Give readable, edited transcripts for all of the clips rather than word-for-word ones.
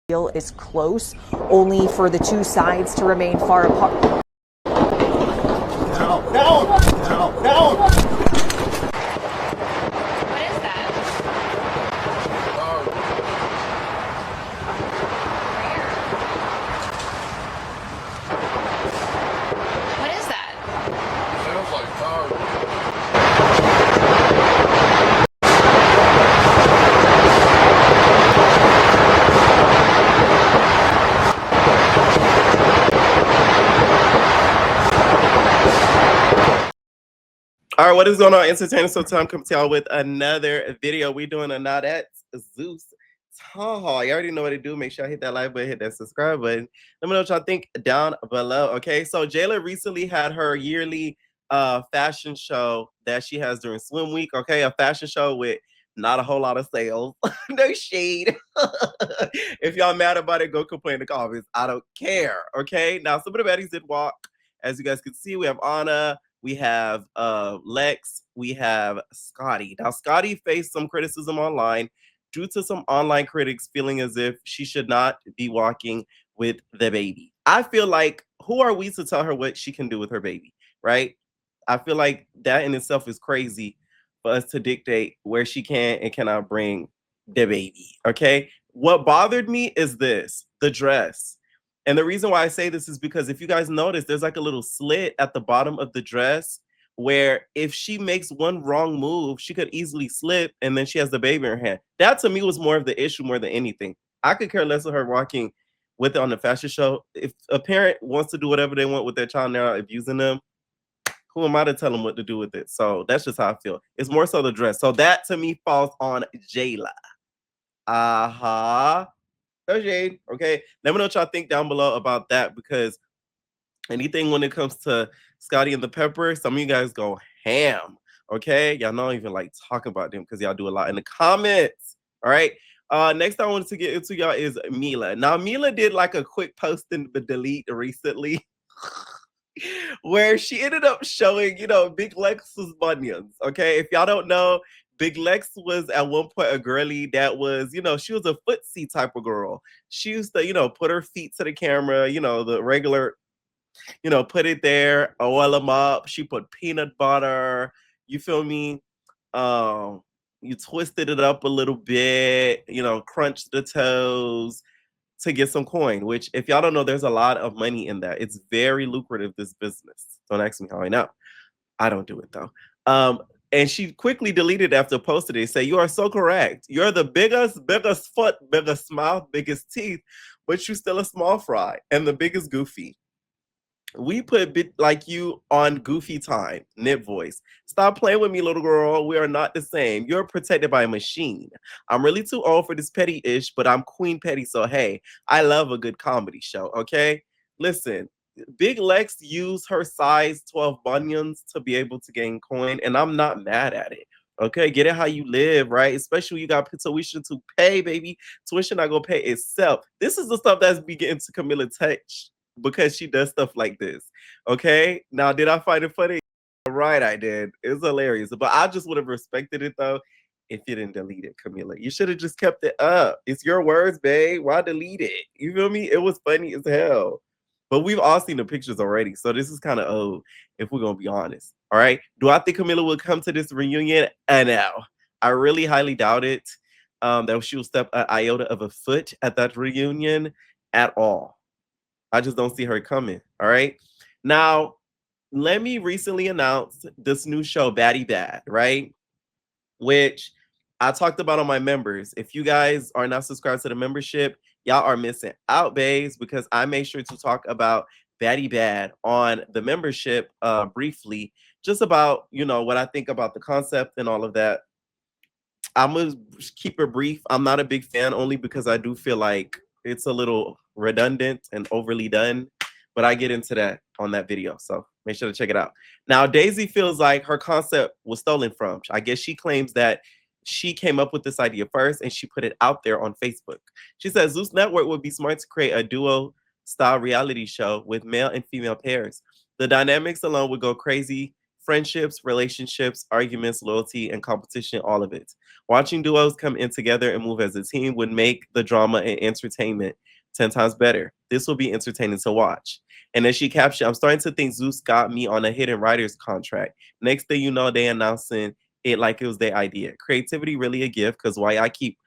deal is close, only for the two sides to remain far apart. No, no, no, no. What is that? What is that? Sounds like tar. All right, what is going on, entertainers? So time come to y'all with another video. We doing a Not at Zeus Town Hall. You already know what to do. Make sure I hit that like button, hit that subscribe button. Let me know what y'all think down below. Okay, so Jayla recently had her yearly fashion show that she has during swim week. Okay, a fashion show with not a whole lot of sales. No shade. If y'all mad about it, go complain in the comments. I don't care. Okay, now some of the baddies did walk. As you guys can see, we have Anna, we have Lex, we have Scotty. Now, Scotty faced some criticism online due to some online critics feeling as if she should not be walking with the baby. I feel like, who are we to tell her what she can do with her baby, right? I feel like that in itself is crazy for us to dictate where she can and cannot bring the baby, okay? What bothered me is this, the dress. And the reason why I say this is because if you guys notice, there's like a little slit at the bottom of the dress where if she makes one wrong move, she could easily slip and then she has the baby in her hand. That to me was more of the issue more than anything. I could care less of her walking with it on the fashion show. If a parent wants to do whatever they want with their child and they're not abusing them, who am I to tell them what to do with it? So that's just how I feel. It's more so the dress. So that to me falls on Jayla. Uh-huh. No shade. Okay. Let me know what y'all think down below about that, because anything when it comes to Scotty and the Pepper, some of you guys go ham. Okay. Y'all don't even like talking about them because y'all do a lot in the comments. All right. Next I wanted to get into y'all is Mila. Now, Mila did like a quick post in the delete recently where she ended up showing, Big Lex's bunions. Okay. If y'all don't know, Big Lex was at one point a girly that was, she was a footsie type of girl. She used to, put her feet to the camera, the regular, put it there, oil them up. She put peanut butter, you feel me? You twisted it up a little bit, crunched the toes to get some coin, which if y'all don't know, there's a lot of money in that. It's very lucrative, this business. Don't ask me how I know. I don't do it though. And she quickly deleted after posted it. Say, you are so correct. You're the biggest foot, biggest mouth, biggest teeth, but you're still a small fry and the biggest goofy. We put bit like you on goofy time. Nip voice. Stop playing with me, little girl. We are not the same. You're protected by a machine. I'm really too old for this petty ish, but I'm Queen Petty. So hey, I love a good comedy show. Okay, listen. Big Lex used her size 12 bunions to be able to gain coin, and I'm not mad at it. Okay, get it how you live, right? Especially you got tuition to pay, baby. Tuition not gonna pay itself. This is the stuff that's beginning to Camilla touch because she does stuff like this. Okay, now did I find it funny? Right, I did. It's hilarious, but I just would have respected it though if you didn't delete it, Camilla. You should have just kept it up. It's your words, babe. Why delete it? You feel me? It was funny as hell. But we've all seen the pictures already, so this is kind of old, if we're gonna be honest. All right. Do I think Camilla will come to this reunion? No. I really highly doubt it. That she will step an iota of a foot at that reunion at all. I just don't see her coming. All right. Now, let me recently announce this new show, Baddie Bad, right? Which I talked about on my members. If you guys are not subscribed to the membership, y'all are missing out, babes, because I made sure to talk about Baddie Bad on the membership briefly, just about, what I think about the concept and all of that. I'm going to keep it brief. I'm not a big fan only because I do feel like it's a little redundant and overly done, but I get into that on that video. So make sure to check it out. Now, Daisy feels like her concept was stolen from. I guess she claims that she came up with this idea first and she put it out there on Facebook. She says Zeus Network would be smart to create a duo style reality show with male and female pairs. The dynamics alone would go crazy friendships, relationships, arguments, loyalty, and competition, all of it. Watching duos come in together and move as a team would make the drama and entertainment 10 times better. This will be entertaining to watch. And then she captioned, I'm starting to think Zeus got me on a hidden writer's contract. Next thing you know, they announcing it like it was their idea. Creativity really a gift, because why I keep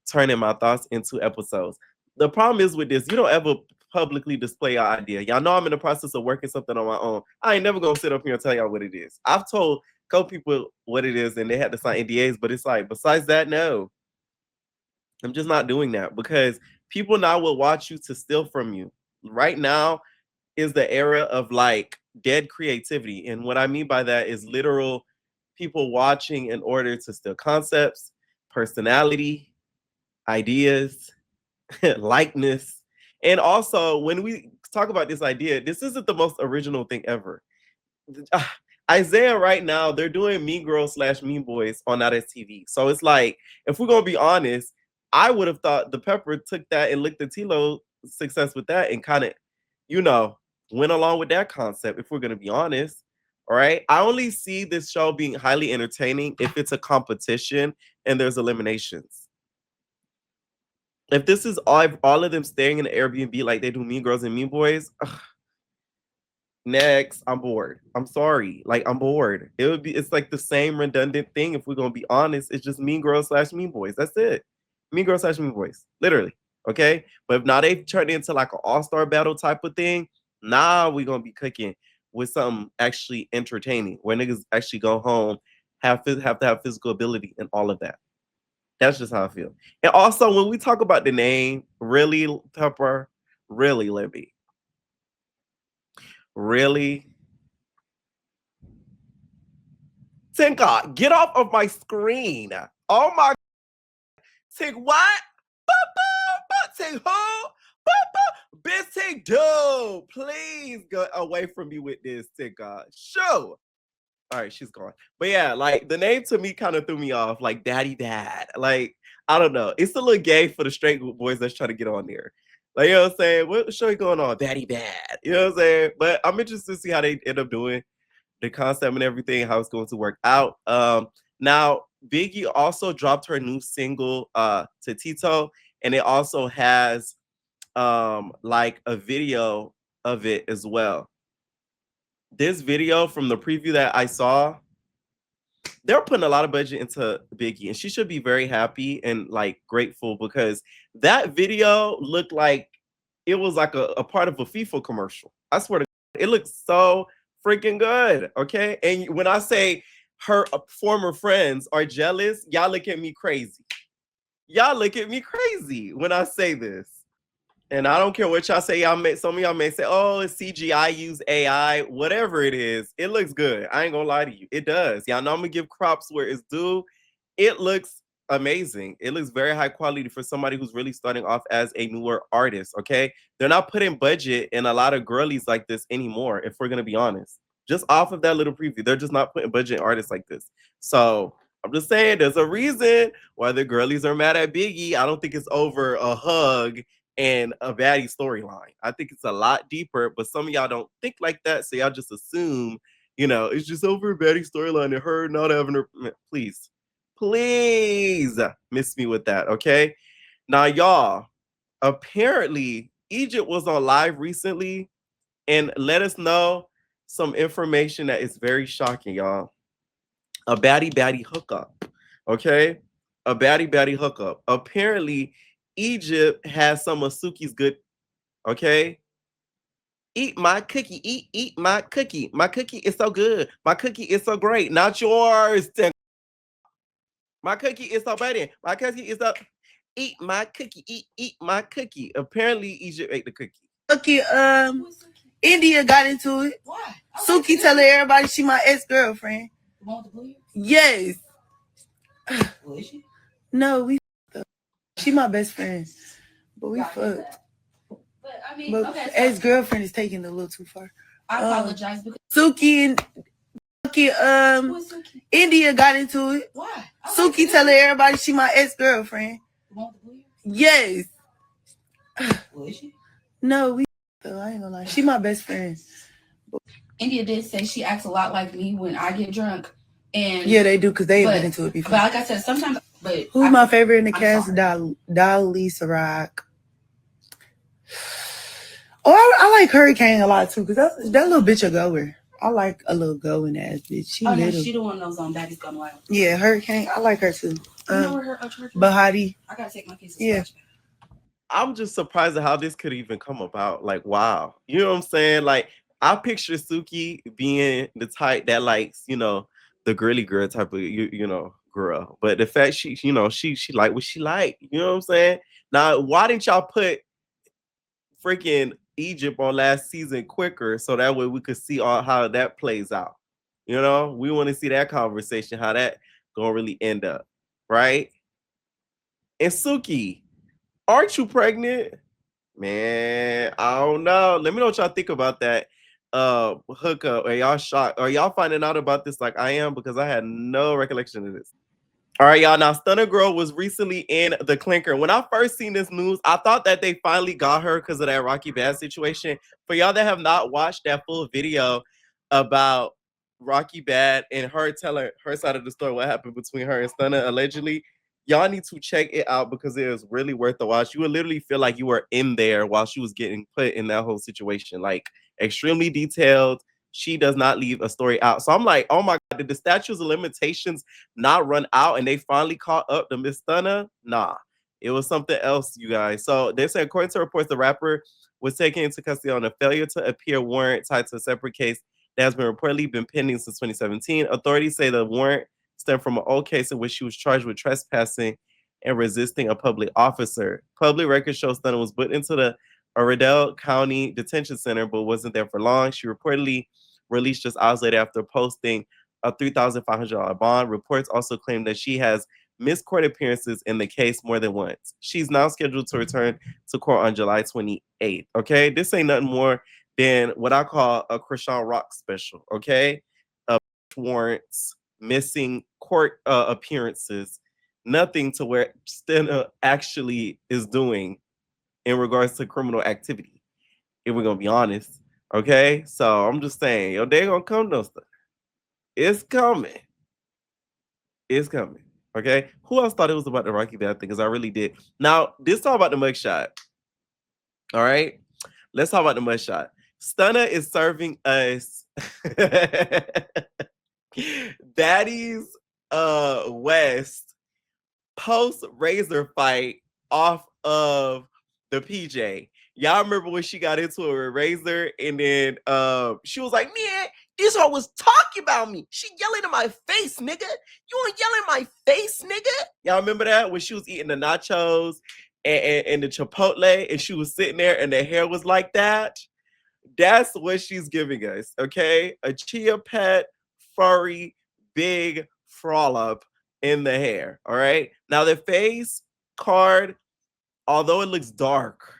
turning my thoughts into episodes. The problem is with this, you don't ever publicly display your idea. Y'all know I'm in the process of working something on my own. I ain't never gonna sit up here and tell y'all what it is. I've told a couple people what it is and they had to sign NDAs, but it's like, besides that, no. I'm just not doing that, because people now will watch you to steal from you. Right now is the era of like dead creativity. And what I mean by that is literal people watching in order to steal concepts, personality, ideas, likeness. And also, when we talk about this idea, this isn't the most original thing ever. Isaiah right now, they're doing Mean Girls / Mean Boys on Now That's TV. So it's like, if we're gonna be honest, I would have thought the Pepper took that and licked the Tilo success with that and kind of, went along with that concept, if we're gonna be honest. All right. I only see this show being highly entertaining if it's a competition and there's eliminations. If this is all of them staying in the Airbnb like they do Mean Girls and Mean Boys, next, I'm bored. I'm sorry. Like, I'm bored. It's like the same redundant thing. If we're going to be honest, it's just Mean Girls / Mean Boys. That's it. Mean Girls / Mean Boys. Literally. Okay. But if now they've turned into like an all-star battle type of thing, now we're going to be cooking with something actually entertaining where niggas actually go home, have to have physical ability and all of that. That's just how I feel. And also, when we talk about the name, really, Pepper, really, Libby, really, Tinka, get off of my screen. Oh my, Tink, what? Tink, who? Bitch, Tink, dude, please go away from me with this, Tinka. Sure. All right, she's gone. But yeah, like the name to me kind of threw me off, like Daddy Dad. Like, I don't know. It's a little gay for the straight boys that's trying to get on there. Like, you know what I'm saying? What show you going on? Daddy Dad. You know what I'm saying? But I'm interested to see how they end up doing the concept and everything, how it's going to work out. Now, Biggie also dropped her new single to Tito, and it also has like a video of it as well. This video from the preview that I saw, they're putting a lot of budget into Biggie, and she should be very happy and like grateful, because that video looked like it was like a part of a FIFA commercial. I swear to God, it looks so freaking good. Okay. And when I say her former friends are jealous, y'all look at me crazy. Y'all look at me crazy when I say this. And I don't care what y'all say. Some of y'all may say, oh, it's CGI, use AI, whatever it is. It looks good. I ain't gonna lie to you. It does. Y'all know I'm gonna give props where it's due. It looks amazing. It looks very high quality for somebody who's really starting off as a newer artist. Okay. They're not putting budget in a lot of girlies like this anymore, if we're gonna be honest. Just off of that little preview, they're just not putting budget in artists like this. So I'm just saying there's a reason why the girlies are mad at Biggie. I don't think it's over a hug and a baddie storyline. I think it's a lot deeper, but some of y'all don't think like that, so y'all just assume, it's just over a baddie storyline and her not having her. Please miss me with that, okay? Now, y'all, apparently Egypt was on live recently and let us know some information that is very shocking, y'all. A baddie hookup, okay? A baddie hookup. Apparently, Egypt has some of Suki's good, okay? Eat my cookie, eat my cookie. My cookie is so good. My cookie is so great. Not yours. My cookie is so bad. My cookie is so, eat my cookie, eat my cookie. Apparently, Egypt ate the cookie. Suki, India got into it. Why? Suki telling everybody she my ex-girlfriend. The one with the blue hair? Yes. Well, is she? No, we fucked up. She my best friend. But we fucked. But I mean, But okay. So ex-girlfriend is taking it a little too far. I apologize because Suki, who is Suki? India got into it. Why? Suki telling everybody she my ex-girlfriend. The one with the blue hair? Yes. Well, is she? No, we fucked up. I ain't gonna lie. She my best friend. India did say she acts a lot like me when I get drunk. And yeah, they do because they've been into it before. But like I said, sometimes. But who's my favorite in the cast? Dolly Sirach. Oh, I like Hurricane a lot too because that little bitch a goer. I like a little going ass bitch. She little. She the one knows on Daddy's Gone Wild. Yeah, Hurricane. I like her too. You know where her church is? Bahati. I gotta take my kids to yeah. I'm just surprised at how this could even come about. Like, wow. You know what I'm saying? Like, I picture Suki being the type that likes, you know, the girly girl type of, you know, girl. But the fact she like what she like. You know what I'm saying? Now, why didn't y'all put freaking Egypt on last season quicker so that way we could see how that plays out? You know, we want to see that conversation, how that gonna really end up, right? And Suki, aren't you pregnant? Man, I don't know. Let me know what y'all think about that hookup. Are y'all shocked? Are y'all finding out about this like I am? Because I had no recollection of this. All right, y'all. Now, Stunna Girl was recently in the clinker. When I first seen this news, I thought that they finally got her because of that Rocky Bad situation. For y'all that have not watched that full video about Rocky Bad and her telling her side of the story, what happened between her and Stunna allegedly, y'all need to check it out because it is really worth the watch. You would literally feel like you were in there while she was getting put in that whole situation. Like, extremely detailed. She does not leave a story out. So I'm like, oh my God, did the statutes of limitations not run out and they finally caught up to Miss Stunna? Nah, it was something else, you guys. So they said, according to reports, the rapper was taken into custody on a failure to appear warrant tied to a separate case that has been reportedly been pending since 2017. Authorities say the warrant stemmed from an old case in which she was charged with trespassing and resisting a public officer. Public records show Stunna was put into the Oradell County Detention Center, but wasn't there for long. She reportedly released just hours later after posting a $3,500 bond. Reports also claim that she has missed court appearances in the case more than once. She's now scheduled to return to court on July 28th. Okay, this ain't nothing more than what I call a Krishan Rock special. Okay, warrants, missing court appearances, nothing to where Stunna actually is doing in regards to criminal activity. If we're gonna be honest, okay. So I'm just saying, yo, they gonna come those stuff. It's coming. It's coming. Okay. Who else thought it was about the Rocky Bad thing? Because I really did. Now, this talk about the mugshot. All right. Let's talk about the mugshot. Stunna is serving us Daddy's West post Razor fight off of the PJ. Y'all remember when she got into it with Razor and then she was like, man, this hoe was talking about me. She yelling in my face, nigga. You ain't yelling in my face, nigga. Y'all remember that when she was eating the nachos and the Chipotle and she was sitting there and the hair was like that? That's what she's giving us, okay? A chia pet, furry, big frollup in the hair, all right? Now the face card, although it looks dark,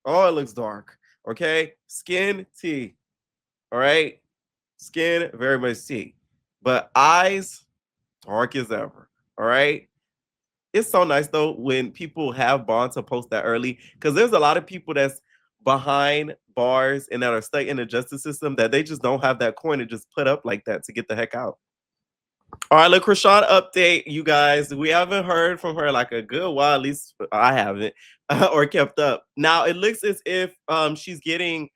it looks dark, okay? Skin T, all right? Skin very much T, but eyes dark as ever, all right? It's so nice though when people have bonds to post that early because there's a lot of people that's behind bars and that are stuck in the justice system that they just don't have that coin to just put up like that to get the heck out. All right, look, Krishan update, you guys. We haven't heard from her like a good while, at least I haven't, or kept up. Now it looks as if she's getting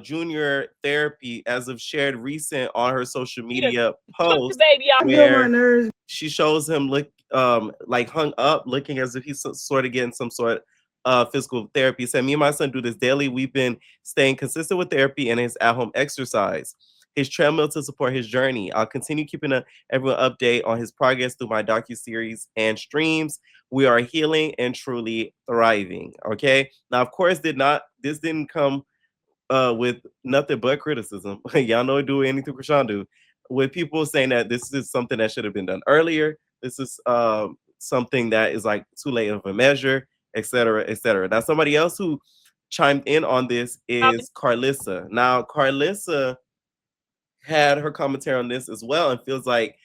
junior therapy as of shared recent on her social media post where she shows him look like hung up, looking as if he's sort of getting some sort of physical therapy. Said, me and my son do this daily. We've been staying consistent with therapy and his at-home exercise. His treadmill to support his journey. I'll continue keeping everyone update on his progress through my docuseries and streams. We are healing and truly thriving. Okay. Now, of course, this didn't come with nothing but criticism. Y'all know do anything Krishan do. With people saying that this is something that should have been done earlier. This is something that is like too late of a measure, etc., etc. Now, somebody else who chimed in on this is Carlissa. Now, Carlissa had her commentary on this as well and feels like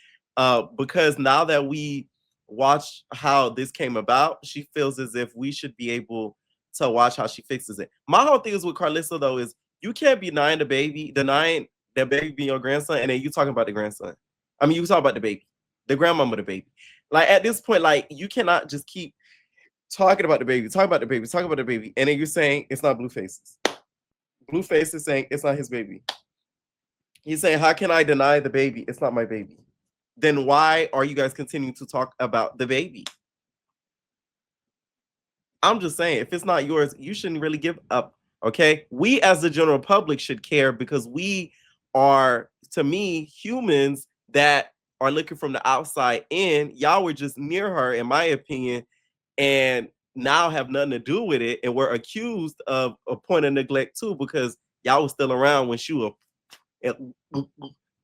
because now that we watch how this came about, she feels as if we should be able to watch how she fixes it. My whole thing is with Carlissa though is you can't be denying that baby being your grandson, and then you talking about the grandson. I mean, you talk about the baby, the grandmama of the baby. Like at this point, like you cannot just keep talking about the baby, talking about the baby, talking about the baby, and then you're saying it's not Blueface's. Blueface is saying it's not his baby. He's saying, how can I deny the baby? It's not my baby. Then why are you guys continuing to talk about the baby? I'm just saying, if it's not yours, you shouldn't really give up. Okay, we as the general public should care because we are, to me, humans that are looking from the outside in. Y'all were just near her, in my opinion, and now have nothing to do with it, and we're accused of a point of neglect too because y'all was still around when she was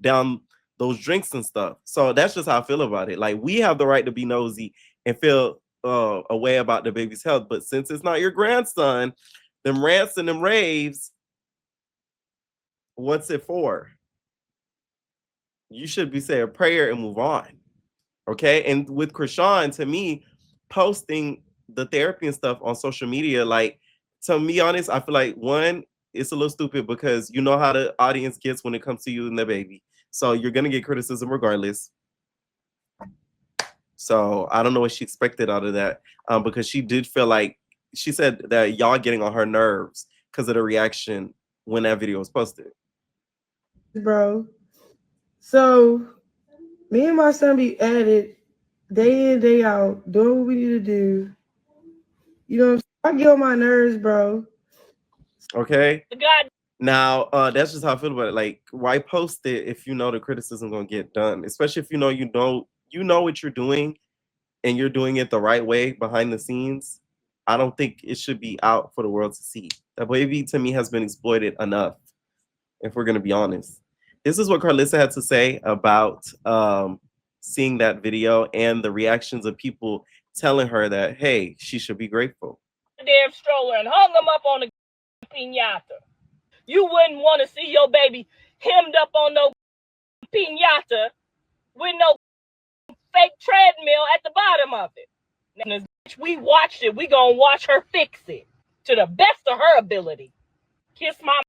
down those drinks and stuff. So that's just how I feel about it. Like we have the right to be nosy and feel a way about the baby's health, but since it's not your grandson, them rants and them raves, what's it for? You should be saying a prayer and move on. Okay. And with Krishan, to me, posting the therapy and stuff on social media, like, to be honest, I feel like one, it's a little stupid because you know how the audience gets when it comes to you and the baby. So you're gonna get criticism regardless. So I don't know what she expected out of that, because she did feel like she said that y'all getting on her nerves because of the reaction when that video was posted. Bro, so me and my son be at it day in, day out, doing what we need to do. You know what I'm saying? I get on my nerves, bro. Okay. God. Now, that's just how I feel about it. Like, why post it if you know the criticism gonna get done? Especially if you know what you're doing and you're doing it the right way behind the scenes. I don't think it should be out for the world to see. That baby to me has been exploited enough, if we're gonna be honest. This is what Carlissa had to say about seeing that video and the reactions of people telling her that, hey, she should be grateful. Damn stroller and hung him up on the piñata. You wouldn't want to see your baby hemmed up on no piñata with no fake treadmill at the bottom of it. And as we watched it, we gonna watch her fix it to the best of her ability. Kiss my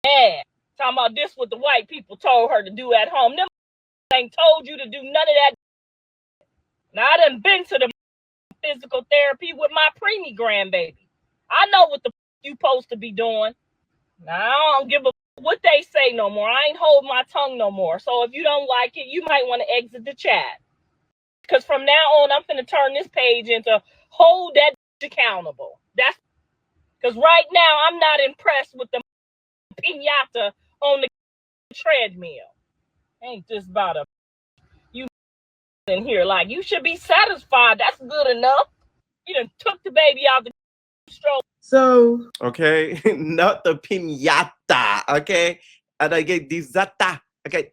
ass. Talking about this what the white people told her to do at home. Them ain't told you to do none of that. Now I done been to the physical therapy with my preemie grandbaby. I know what the you supposed to be doing. Now I don't give a what they say no more. I ain't hold my tongue no more. So if you don't like it, you might want to exit the chat. Because from now on, I'm finna turn this page into hold that accountable. That's because right now I'm not impressed with the piñata on the treadmill. Ain't this about a you in here like you should be satisfied. That's good enough. You done took the baby out the stroke. So okay, not the piñata. Okay, and I get dizata. Okay,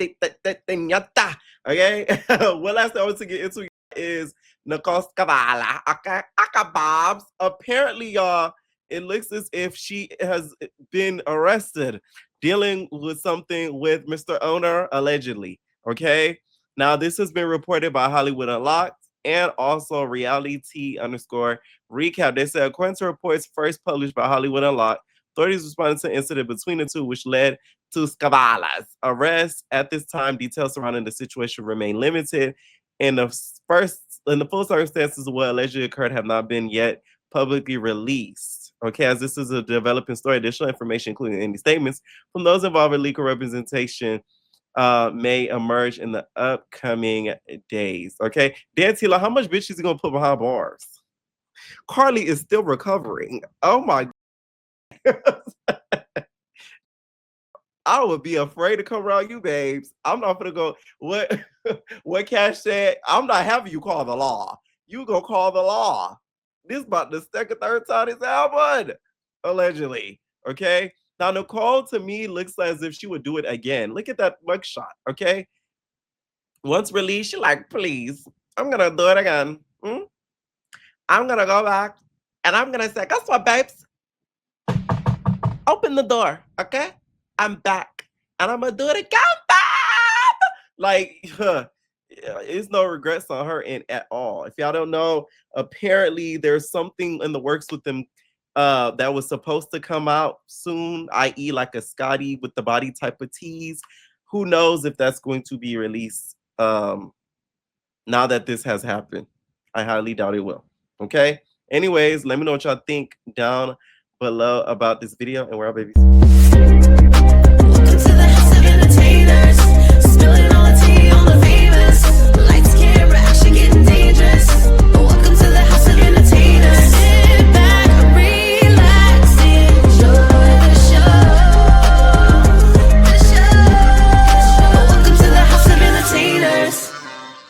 piñata. Okay, what last thing I want to get into is Nicole's Kavala. Okay, Akabobs. Apparently, y'all, it looks as if she has been arrested dealing with something with Mr. Owner allegedly. Okay, now this has been reported by Hollywood Unlocked and also Reality _ Recap. They said, according to reports first published by Hollywood Unlocked, authorities responded to an incident between the two, which led to Scavala's arrest. At this time, details surrounding the situation remain limited. In the full circumstances of what allegedly occurred have not been yet publicly released. Okay, as this is a developing story, additional information, including any statements from those involved in legal representation, may emerge in the upcoming days. Okay, Dan Tila, how much bitch is he gonna put behind bars? Carly is still recovering. Oh my God. I would be afraid to come around you, babes. I'm not gonna go. What Cash said? I'm not having you call the law. You gonna call the law. This about the second, third time this album, allegedly. Okay. Now Nicole to me looks as if she would do it again. Look at that mugshot. Okay. Once released, she like, please, I'm gonna do it again. I'm gonna go back and I'm gonna say, guess what, babes? Open the door, okay? I'm back and I'm gonna do it again, babe. Like, it's no regrets on her end at all. If y'all don't know, apparently there's something in the works with them that was supposed to come out soon, i.e. like a Scotty with the body type of tease. who knows if that's going to be released now that this has happened. I highly doubt it will. Okay. Anyways, let me know what y'all think down below about this video, and we're out, babies.